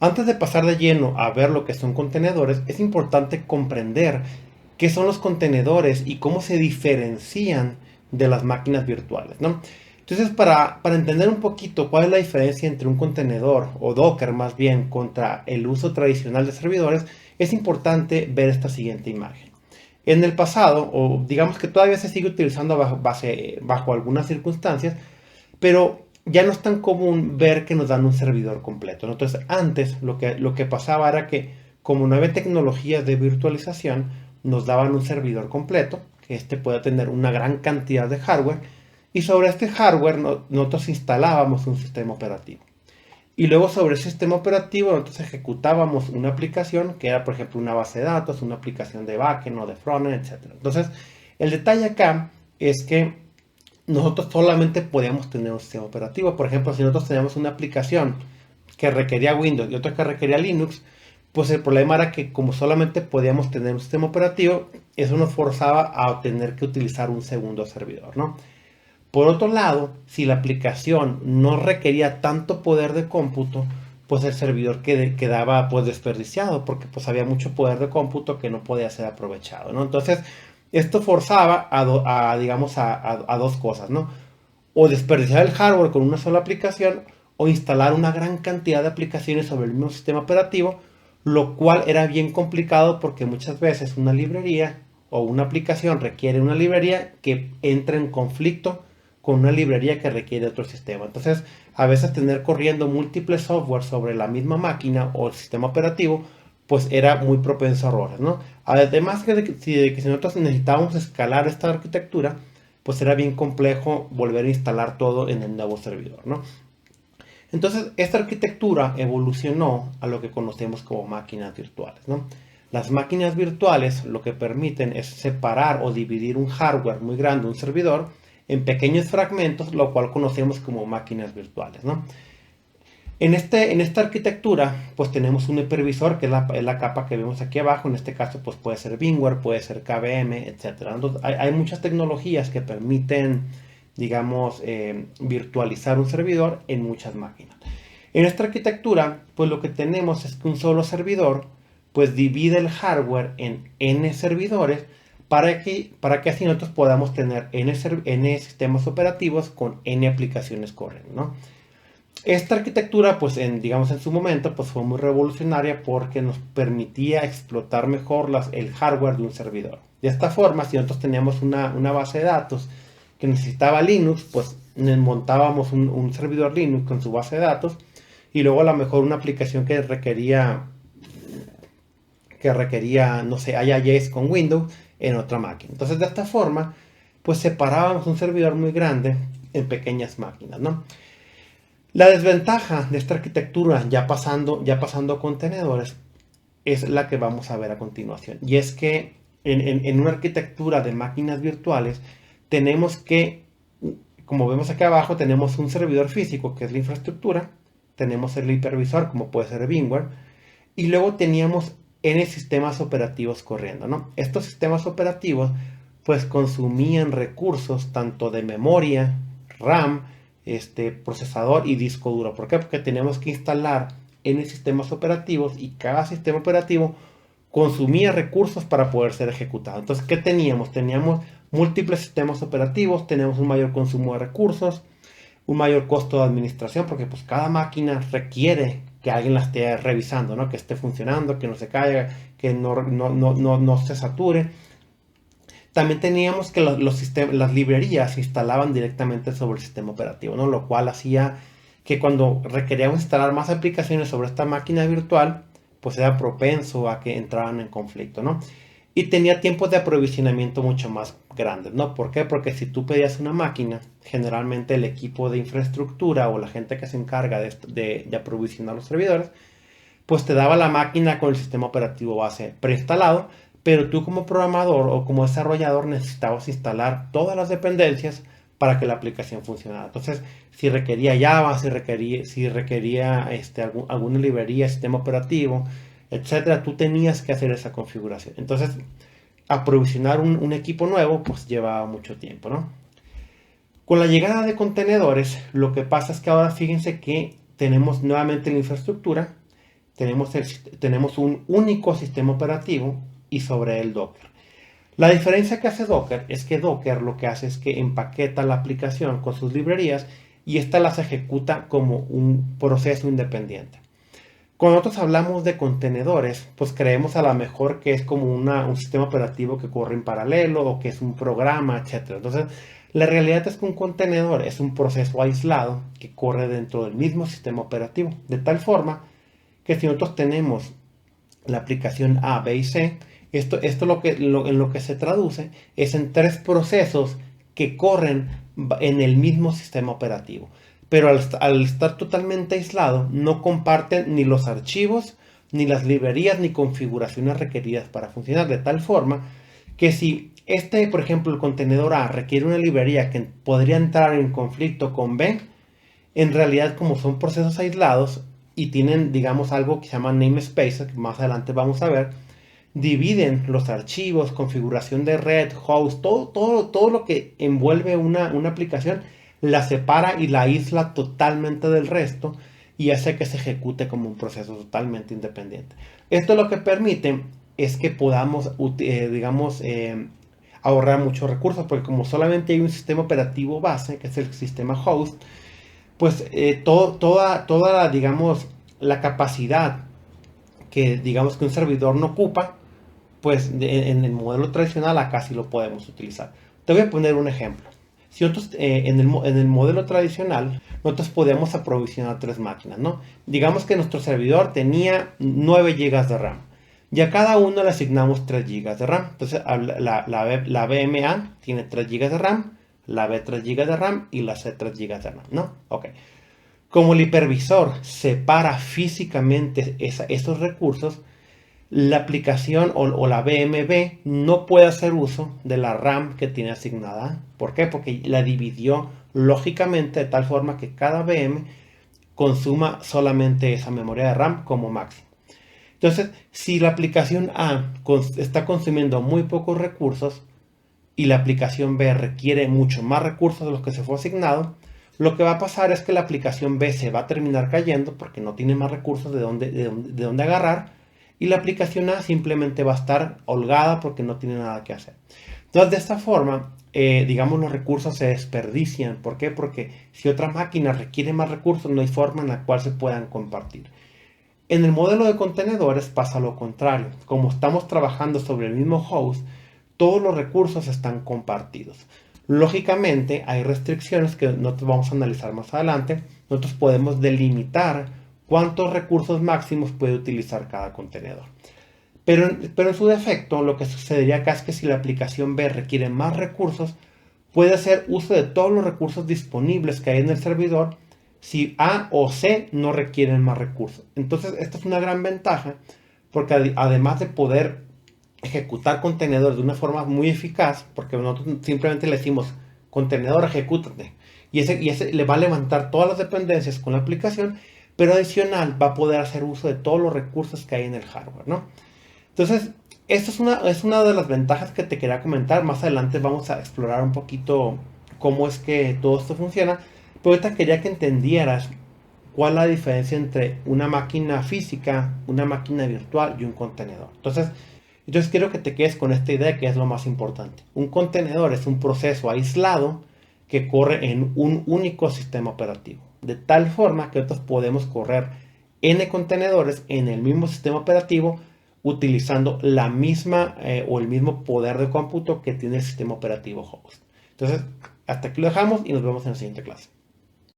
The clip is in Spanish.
Antes de pasar de lleno a ver lo que son contenedores, es importante comprender qué son los contenedores y cómo se diferencian de las máquinas virtuales, ¿no? Entonces, para entender un poquito cuál es la diferencia entre un contenedor o Docker más bien contra el uso tradicional de servidores, es importante ver esta siguiente imagen. En el pasado, o digamos que todavía se sigue utilizando bajo algunas circunstancias, pero ya no es tan común ver que nos dan un servidor completo, ¿no? Entonces, antes lo que pasaba era que, como no había tecnologías de virtualización, nos daban un servidor completo, que este puede tener una gran cantidad de hardware, y sobre este hardware nosotros instalábamos un sistema operativo. Y luego sobre el sistema operativo nosotros ejecutábamos una aplicación que era, por ejemplo, una base de datos, una aplicación de backend o de frontend, etc. Entonces, el detalle acá es que nosotros solamente podíamos tener un sistema operativo. Por ejemplo, si nosotros teníamos una aplicación que requería Windows y otra que requería Linux, pues el problema era que como solamente podíamos tener un sistema operativo, eso nos forzaba a tener que utilizar un segundo servidor, ¿no? Por otro lado, si la aplicación no requería tanto poder de cómputo, pues el servidor quedaba pues desperdiciado porque pues había mucho poder de cómputo que no podía ser aprovechado, ¿no? Entonces, esto forzaba digamos, a dos cosas, ¿no? O desperdiciar el hardware con una sola aplicación o instalar una gran cantidad de aplicaciones sobre el mismo sistema operativo, lo cual era bien complicado porque muchas veces una librería o una aplicación requiere una librería que entra en conflicto con una librería que requiere otro sistema. Entonces, a veces tener corriendo múltiples software sobre la misma máquina o el sistema operativo, pues era muy propenso a errores, ¿no? Además que si nosotros necesitábamos escalar esta arquitectura, pues era bien complejo volver a instalar todo en el nuevo servidor, ¿no? Entonces, esta arquitectura evolucionó a lo que conocemos como máquinas virtuales, ¿no? Las máquinas virtuales lo que permiten es separar o dividir un hardware muy grande, un servidor, en pequeños fragmentos, lo cual conocemos como máquinas virtuales, ¿no? En esta arquitectura, pues tenemos un hipervisor, que es la capa que vemos aquí abajo. En este caso, pues puede ser VMware, puede ser KVM, etcétera. Entonces, hay muchas tecnologías que permiten, digamos, virtualizar un servidor en muchas máquinas. En esta arquitectura, pues lo que tenemos es que un solo servidor, pues divide el hardware en N servidores para que así nosotros podamos tener N sistemas operativos con N aplicaciones corriendo, ¿no? Esta arquitectura, pues digamos en su momento, pues fue muy revolucionaria porque nos permitía explotar mejor el hardware de un servidor. De esta forma, si nosotros teníamos una base de datos que necesitaba Linux, pues montábamos un servidor Linux con su base de datos y luego a lo mejor una aplicación que requería, no sé, IIS con Windows en otra máquina. Entonces, de esta forma, pues separábamos un servidor muy grande en pequeñas máquinas, ¿no? La desventaja de esta arquitectura, ya pasando a contenedores, es la que vamos a ver a continuación. Y es que en una arquitectura de máquinas virtuales, tenemos que, como vemos aquí abajo, tenemos un servidor físico, que es la infraestructura, tenemos el hipervisor, como puede ser VMware, y luego teníamos N sistemas operativos corriendo, ¿no? Estos sistemas operativos, pues consumían recursos tanto de memoria, RAM, procesador y disco duro. ¿Por qué? Porque tenemos que instalar N sistemas operativos y cada sistema operativo consumía recursos para poder ser ejecutado. Entonces, ¿qué teníamos? Teníamos múltiples sistemas operativos, tenemos un mayor consumo de recursos, un mayor costo de administración, porque pues cada máquina requiere que alguien la esté revisando, ¿no? Que esté funcionando, que no se caiga, que no se sature. También teníamos que las librerías se instalaban directamente sobre el sistema operativo, ¿no? Lo cual hacía que cuando requeríamos instalar más aplicaciones sobre esta máquina virtual, pues era propenso a que entraran en conflicto, ¿no? Y tenía tiempos de aprovisionamiento mucho más grandes, ¿no? ¿Por qué? Porque si tú pedías una máquina, generalmente el equipo de infraestructura o la gente que se encarga de aprovisionar los servidores, pues te daba la máquina con el sistema operativo base preinstalado, pero tú como programador o como desarrollador necesitabas instalar todas las dependencias para que la aplicación funcionara. Entonces, si requería Java, si requería alguna librería, sistema operativo, etcétera, tú tenías que hacer esa configuración. Entonces, aprovisionar un equipo nuevo, pues llevaba mucho tiempo, ¿no? Con la llegada de contenedores, lo que pasa es que ahora fíjense que tenemos nuevamente la infraestructura tenemos un único sistema operativo y sobre él Docker. La diferencia que hace Docker es que Docker lo que hace es que empaqueta la aplicación con sus librerías y ésta las ejecuta como un proceso independiente. Cuando nosotros hablamos de contenedores, pues creemos a lo mejor que es como un sistema operativo que corre en paralelo o que es un programa, etc. Entonces, la realidad es que un contenedor es un proceso aislado que corre dentro del mismo sistema operativo, de tal forma que si nosotros tenemos la aplicación A, B y C, esto en lo que se traduce es en tres procesos que corren en el mismo sistema operativo. Pero al estar totalmente aislado, no comparten ni los archivos, ni las librerías, ni configuraciones requeridas para funcionar. De tal forma que si por ejemplo, el contenedor A requiere una librería que podría entrar en conflicto con B, en realidad como son procesos aislados y tienen, digamos, algo que se llama namespaces, que más adelante vamos a ver, dividen los archivos, configuración de red, host, todo lo que envuelve una aplicación, la separa y la aísla totalmente del resto y hace que se ejecute como un proceso totalmente independiente. Esto lo que permite es que podamos, ahorrar muchos recursos, porque como solamente hay un sistema operativo base, que es el sistema host, pues toda, digamos, la capacidad que, digamos, que un servidor no ocupa, pues en el modelo tradicional acá sí lo podemos utilizar. Te voy a poner un ejemplo. Si nosotros en el modelo tradicional, nosotros podíamos aprovisionar tres máquinas, ¿no? Digamos que nuestro servidor tenía 9 GB de RAM. Y a cada uno le asignamos 3 GB de RAM. Entonces la BMA tiene 3 GB de RAM, la B 3 GB de RAM y la C 3 GB de RAM, ¿no? Ok. Como el hipervisor separa físicamente esos recursos, la aplicación o la BMB no puede hacer uso de la RAM que tiene asignada. ¿Por qué? Porque la dividió lógicamente de tal forma que cada VM consuma solamente esa memoria de RAM como máximo. Entonces, si la aplicación A está consumiendo muy pocos recursos y la aplicación B requiere mucho más recursos de los que se fue asignado, lo que va a pasar es que la aplicación B se va a terminar cayendo porque no tiene más recursos de dónde agarrar, y la aplicación A simplemente va a estar holgada porque no tiene nada que hacer. Entonces, de esta forma, digamos, los recursos se desperdician. ¿Por qué? Porque si otra máquina requiere más recursos, no hay forma en la cual se puedan compartir. En el modelo de contenedores pasa lo contrario. Como estamos trabajando sobre el mismo host, todos los recursos están compartidos. Lógicamente, hay restricciones que nosotros vamos a analizar más adelante. Nosotros podemos delimitar cuántos recursos máximos puede utilizar cada contenedor. Pero en su defecto, lo que sucedería acá es que si la aplicación B requiere más recursos, puede hacer uso de todos los recursos disponibles que hay en el servidor si A o C no requieren más recursos. Entonces, esta es una gran ventaja porque además de poder ejecutar contenedores de una forma muy eficaz, porque nosotros simplemente le decimos contenedor ejecútate y ese le va a levantar todas las dependencias con la aplicación, pero adicional va a poder hacer uso de todos los recursos que hay en el hardware, ¿no? Entonces, esto es una de las ventajas que te quería comentar. Más adelante vamos a explorar un poquito cómo es que todo esto funciona, pero ahorita quería que entendieras cuál es la diferencia entre una máquina física, una máquina virtual y un contenedor. Entonces quiero que te quedes con esta idea que es lo más importante. Un contenedor es un proceso aislado que corre en un único sistema operativo. De tal forma que nosotros podemos correr N contenedores en el mismo sistema operativo utilizando la misma o el mismo poder de cómputo que tiene el sistema operativo host. Entonces, hasta aquí lo dejamos y nos vemos en la siguiente clase.